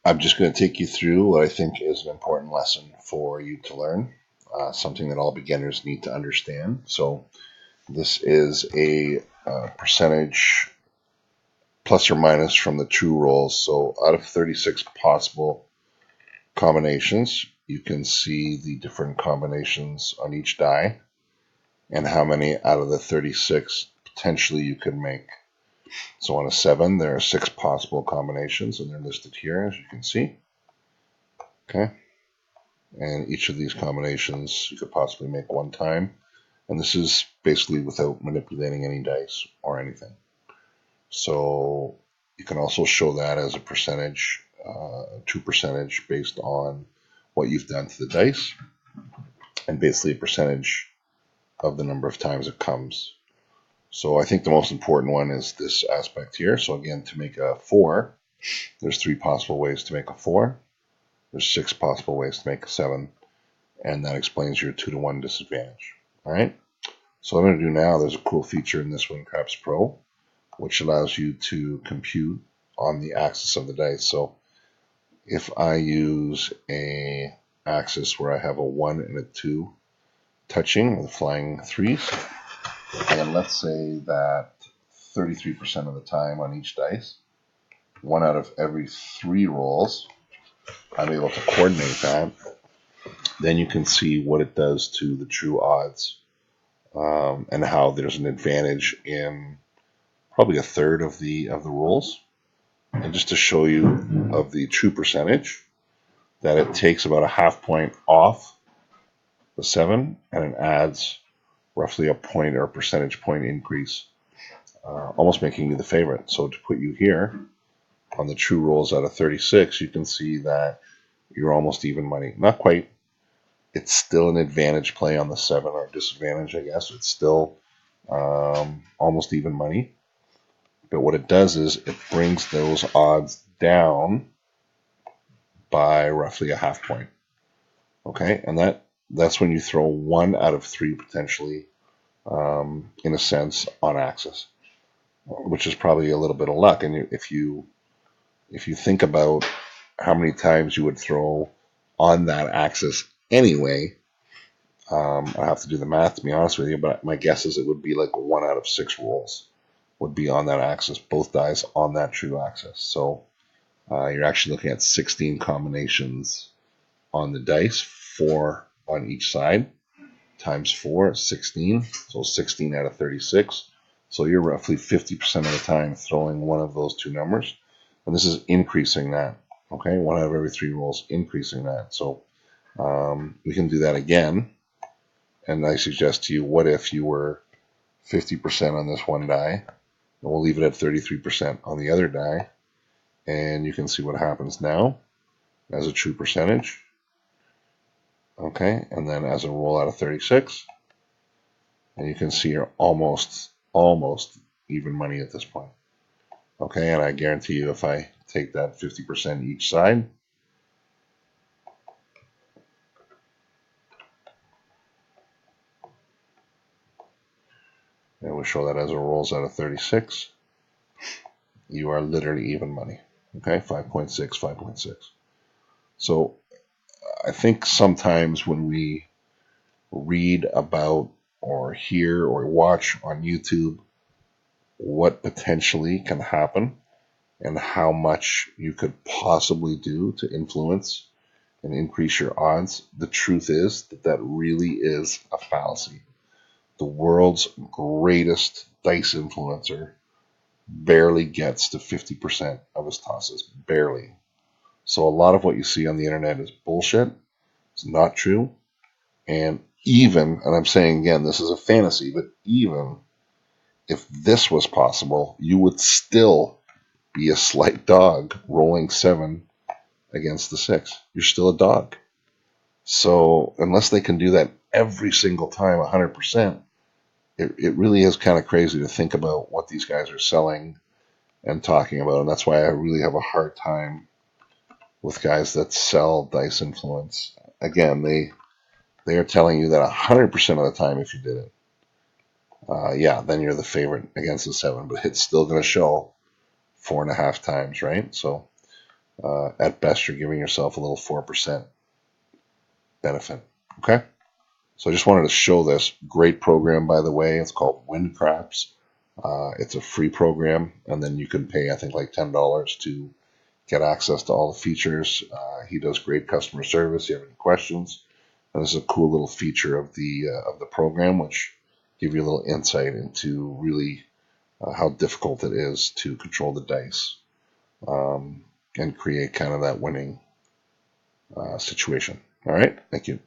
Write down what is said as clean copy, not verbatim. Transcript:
I'm just going to take you through what I think is an important lesson for you to learn, something that all beginners need to understand. So this is a percentage plus or minus from the true rolls. So out of 36 possible combinations, you can see the different combinations on each die and how many out of the 36 potentially you could make. So on a 7, there are 6 possible combinations, and they're listed here, as you can see. Okay, and each of these combinations you could possibly make one time, and this is basically without manipulating any dice or anything. So you can also show that as a percentage, true percentage based on what you've done to the dice, and basically a percentage of the number of times it comes. So I think the most important one is this aspect here. So again, to make a 4, there's 3 possible ways to make a 4. There's 6 possible ways to make a 7, and that explains your 2-to-1 disadvantage. All right. So what I'm going to do now, there's a cool feature in this Craps Pro, which allows you to compute on the axis of the dice. So if I use a axis where I have a 1 and a 2 touching with flying 3s, and let's say that 33% of the time on each dice, 1 out of every 3 rolls, I'm able to coordinate that, then you can see what it does to the true odds, and how there's an advantage in probably a third of the rolls. And just to show you of the true percentage, that it takes about a half point off the 7, and it adds roughly a point or a percentage point increase, almost making you the favorite. So to put you here on the true rolls out of 36, you can see that you're almost even money. Not quite. It's still an advantage play on the 7, or disadvantage, I guess. It's still almost even money. But what it does is it brings those odds down by roughly a half point. Okay, and that's when you throw 1 out of 3 potentially, in a sense, on axis, which is probably a little bit of luck. And if you think about how many times you would throw on that axis anyway, I have to do the math to be honest with you, but my guess is it would be like 1 out of 6 rolls would be on that axis, both dice on that true axis. So you're actually looking at 16 combinations on the dice, 4 on each side, times 4, 16. So 16 out of 36. So you're roughly 50% of the time throwing one of those 2 numbers. And this is increasing that. Okay, 1 out of every 3 rolls, increasing that. So we can do that again. And I suggest to you, what if you were 50% on this one die? And we'll leave it at 33% on the other die. And you can see what happens now as a true percentage. Okay, and then as a roll out of 36. And you can see you're almost even money at this point. Okay, and I guarantee you if I take that 50% each side, and we'll show that as it rolls out of 36, you are literally even money. Okay, 5.6, 5.6. So I think sometimes when we read about or hear or watch on YouTube what potentially can happen and how much you could possibly do to influence and increase your odds, the truth is that really is a fallacy. The world's greatest dice influencer barely gets to 50% of his tosses. Barely. So a lot of what you see on the internet is bullshit. It's not true. And I'm saying again, this is a fantasy, but even if this was possible, you would still be a slight dog rolling 7 against the 6. You're still a dog. So unless they can do that every single time 100%, it really is kind of crazy to think about what these guys are selling and talking about. And that's why I really have a hard time with guys that sell dice influence. Again, they are telling you that 100% of the time if you did it, then you're the favorite against the 7. But it's still going to show 4.5 times, right? So At best, you're giving yourself a little 4% benefit. Okay? So I just wanted to show this great program, by the way. It's called Windcraps. It's a free program, and then you can pay, I think, like $10 to get access to all the features. He does great customer service. If you have any questions, and this is a cool little feature of the program, which give you a little insight into really how difficult it is to control the dice and create kind of that winning situation. All right, thank you.